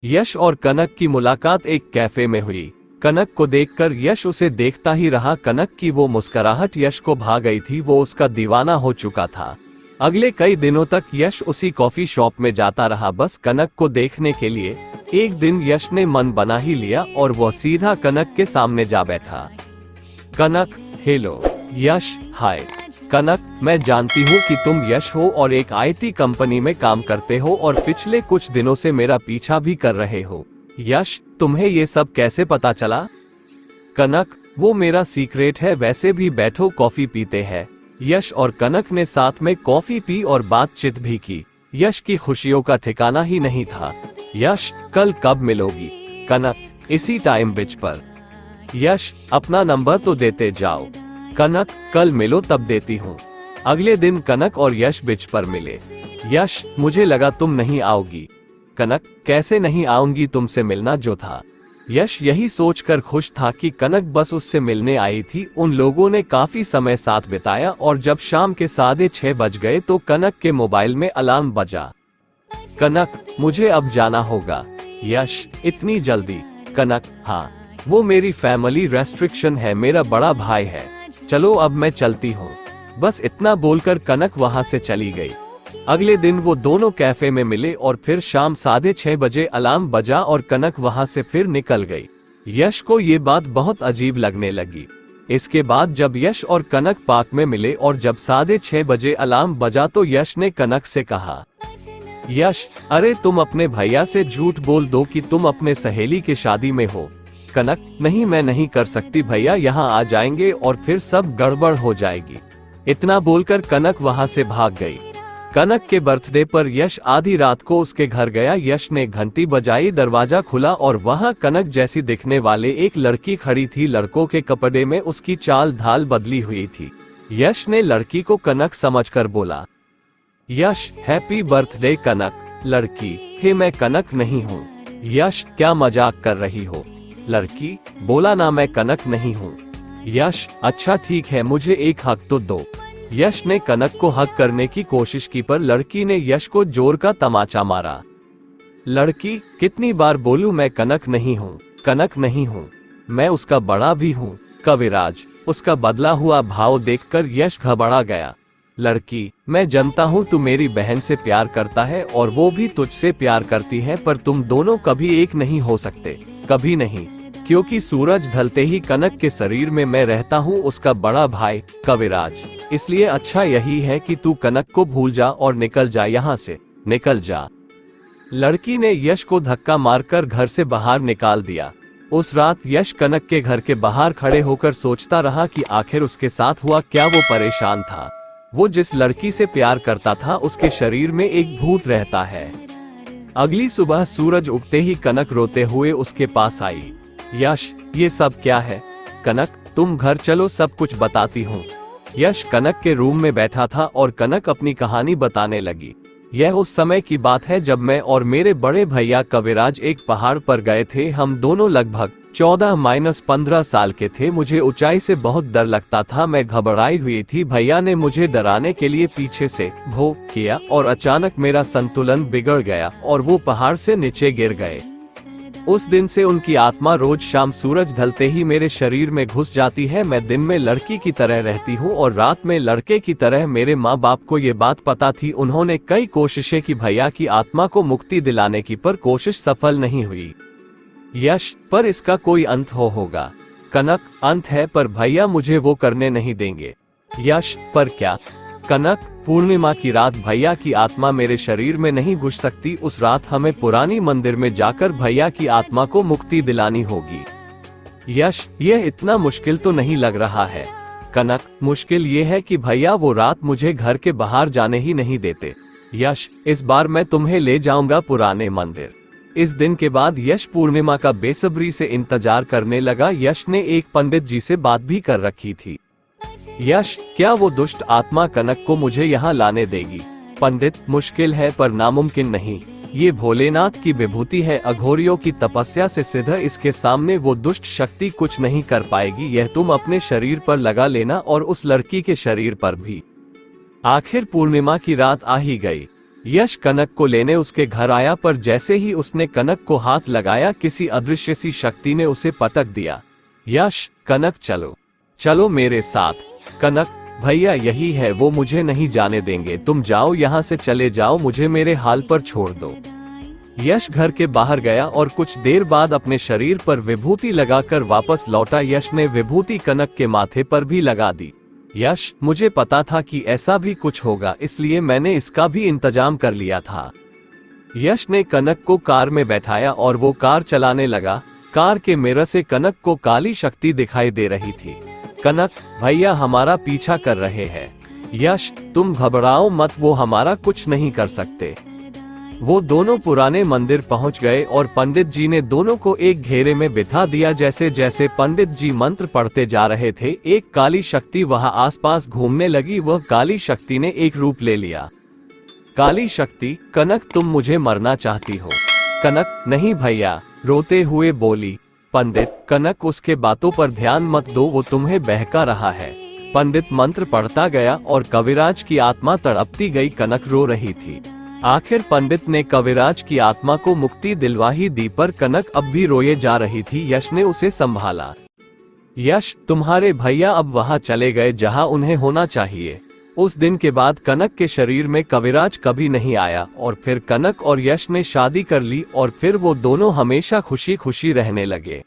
यश और कनक की मुलाकात एक कैफे में हुई। कनक को देखकर यश उसे देखता ही रहा। कनक की वो मुस्कुराहट यश को भा गई थी। वो उसका दीवाना हो चुका था। अगले कई दिनों तक यश उसी कॉफी शॉप में जाता रहा, बस कनक को देखने के लिए। एक दिन यश ने मन बना ही लिया और वह सीधा कनक के सामने जा बैठा। कनक, हेलो। यश, हाय। कनक, मैं जानती हूँ कि तुम यश हो और एक आईटी कंपनी में काम करते हो और पिछले कुछ दिनों से मेरा पीछा भी कर रहे हो। यश, तुम्हें ये सब कैसे पता चला? कनक, वो मेरा सीक्रेट है। वैसे भी बैठो, कॉफी पीते हैं। यश और कनक ने साथ में कॉफी पी और बातचीत भी की। यश की खुशियों का ठिकाना ही नहीं था। यश, कल कब मिलोगी? कनक, इसी टाइम बीच पर। यश, अपना नंबर तो देते जाओ। कनक, कल मिलो तब देती हूँ। अगले दिन कनक और यश बीच पर मिले। यश, मुझे लगा तुम नहीं आओगी। कनक, कैसे नहीं आऊंगी, तुमसे मिलना जो था। यश यही सोचकर खुश था कि कनक बस उससे मिलने आई थी। उन लोगों ने काफी समय साथ बिताया और जब शाम के 6:30 बज गए तो कनक के मोबाइल में अलार्म बजा। कनक, मुझे अब जाना होगा। यश, इतनी जल्दी? कनक, हाँ, वो मेरी फैमिली रेस्ट्रिक्शन है। मेरा बड़ा भाई है। चलो अब मैं चलती हूँ। बस इतना बोलकर कनक वहां से चली गई। अगले दिन वो दोनों कैफे में मिले और फिर शाम 6:30 बजे अलार्म बजा और कनक वहां से फिर निकल गई। यश को ये बात बहुत अजीब लगने लगी। इसके बाद जब यश और कनक पार्क में मिले और जब 6:30 बजे अलार्म बजा तो यश ने कनक से कहा, यश, अरे तुम अपने भैया से झूठ बोल दो कि तुम अपने सहेली की शादी में हो। कनक, नहीं, मैं नहीं कर सकती। भैया यहाँ आ जाएंगे और फिर सब गड़बड़ हो जाएगी। इतना बोलकर कनक वहां से भाग गई। कनक के बर्थडे पर यश आधी रात को उसके घर गया। यश ने घंटी बजाई, दरवाजा खुला और वहां कनक जैसी दिखने वाले एक लड़की खड़ी थी। लड़कों के कपड़े में उसकी चाल ढाल बदली हुई थी। यश ने लड़की को कनक समझकर बोला, यश, हैप्पी बर्थडे कनक। लड़की, हे, मैं कनक नहीं हूँ। यश, क्या मजाक कर रही हो? लड़की, बोला ना मैं कनक नहीं हूँ। यश, अच्छा ठीक है, मुझे एक हक तो दो। यश ने कनक को हक करने की कोशिश की पर लड़की ने यश को जोर का तमाचा मारा। लड़की, कितनी बार बोलूं मैं कनक नहीं हूँ? कनक नहीं हूँ, मैं उसका बड़ा भी हूँ, कविराज। उसका बदला हुआ भाव देखकर यश घबरा गया। लड़की, मैं जानता हूँ तू मेरी बहन से प्यार करता है और वो भी तुझसे प्यार करती है, पर तुम दोनों कभी एक नहीं हो सकते, कभी नहीं, क्योंकि सूरज ढलते ही कनक के शरीर में मैं रहता हूँ, उसका बड़ा भाई कविराज। इसलिए अच्छा यही है कि तू कनक को भूल जा और निकल जा, यहाँ से निकल जा। लड़की ने यश को धक्का मारकर घर से बाहर निकाल दिया। उस रात यश कनक के घर के बाहर खड़े होकर सोचता रहा कि आखिर उसके साथ हुआ क्या। वो परेशान था। वो जिस लड़की से प्यार करता था उसके शरीर में एक भूत रहता है। अगली सुबह सूरज उगते ही कनक रोते हुए उसके पास आई। यश, ये सब क्या है? कनक, तुम घर चलो, सब कुछ बताती हूँ। यश कनक के रूम में बैठा था और कनक अपनी कहानी बताने लगी। यह उस समय की बात है जब मैं और मेरे बड़े भैया कविराज एक पहाड़ पर गए थे। हम दोनों लगभग 14-15 साल के थे। मुझे ऊंचाई से बहुत डर लगता था। मैं घबराई हुई थी। भैया ने मुझे डराने के लिए पीछे से भों किया और अचानक मेरा संतुलन बिगड़ गया और वो पहाड़ से नीचे गिर गए। उस दिन से उनकी आत्मा रोज शाम सूरज ढलते ही मेरे शरीर में घुस जाती है। मैं दिन में लड़की की तरह रहती हूँ और रात में लड़के की तरह। मेरे माँ बाप को ये बात पता थी। उन्होंने कई कोशिशें की भैया की आत्मा को मुक्ति दिलाने की, पर कोशिश सफल नहीं हुई। यश, पर इसका कोई अंत होगा? कनक, अंत है, पर भैया मुझे वो करने नहीं देंगे। यश, पर क्या? कनक, पूर्णिमा की रात भैया की आत्मा मेरे शरीर में नहीं घुस सकती। उस रात हमें पुरानी मंदिर में जाकर भैया की आत्मा को मुक्ति दिलानी होगी। यश, यह इतना मुश्किल तो नहीं लग रहा है? कनक, मुश्किल ये है कि भैया वो रात मुझे घर के बाहर जाने ही नहीं देते। यश, इस बार मैं तुम्हें ले जाऊंगा पुराने मंदिर। इस दिन के बाद यश पूर्णिमा का बेसब्री से इंतजार करने लगा। यश ने एक पंडित जी से बात भी कर रखी थी। यश, क्या वो दुष्ट आत्मा कनक को मुझे यहाँ लाने देगी? पंडित, मुश्किल है पर नामुमकिन नहीं। ये भोलेनाथ की विभूति है। अघोरियों की तपस्या से सीधा इसके सामने वो दुष्ट शक्ति कुछ नहीं कर पाएगी। यह तुम अपने शरीर पर लगा लेना और उस लड़की के शरीर पर भी। आखिर पूर्णिमा की रात आ ही गई। यश कनक को लेने उसके घर आया, पर जैसे ही उसने कनक को हाथ लगाया किसी अदृश्य सी शक्ति ने उसे पटक दिया। यश, कनक चलो, चलो मेरे साथ। कनक, भैया यही है वो, मुझे नहीं जाने देंगे, तुम जाओ यहाँ से, चले जाओ, मुझे मेरे हाल पर छोड़ दो। यश घर के बाहर गया और कुछ देर बाद अपने शरीर पर विभूति लगाकर वापस लौटा। यश ने विभूति कनक के माथे पर भी लगा दी। यश, मुझे पता था कि ऐसा भी कुछ होगा, इसलिए मैंने इसका भी इंतजाम कर लिया था। यश ने कनक को कार में बैठाया और वो कार चलाने लगा। कार के मिरर से कनक को काली शक्ति दिखाई दे रही थी। कनक, भैया हमारा पीछा कर रहे हैं। यश, तुम घबराओ मत, वो हमारा कुछ नहीं कर सकते। वो दोनों पुराने मंदिर पहुंच गए और पंडित जी ने दोनों को एक घेरे में बिठा दिया। जैसे जैसे पंडित जी मंत्र पढ़ते जा रहे थे, एक काली शक्ति वहां आसपास घूमने लगी। वह काली शक्ति ने एक रूप ले लिया। काली शक्ति, कनक तुम मुझे मरना चाहती हो? कनक, नहीं भैया, रोते हुए बोली। पंडित, कनक उसके बातों पर ध्यान मत दो, वो तुम्हें बहका रहा है। पंडित मंत्र पढ़ता गया और कविराज की आत्मा तड़पती गई। कनक रो रही थी। आखिर पंडित ने कविराज की आत्मा को मुक्ति दिलवा ही दी, पर कनक अब भी रोए जा रही थी। यश ने उसे संभाला। यश, तुम्हारे भैया अब वहां चले गए जहां उन्हें होना चाहिए। उस दिन के बाद कनक के शरीर में कविराज कभी नहीं आया और फिर कनक और यश ने शादी कर ली और फिर वो दोनों हमेशा खुशी खुशी रहने लगे।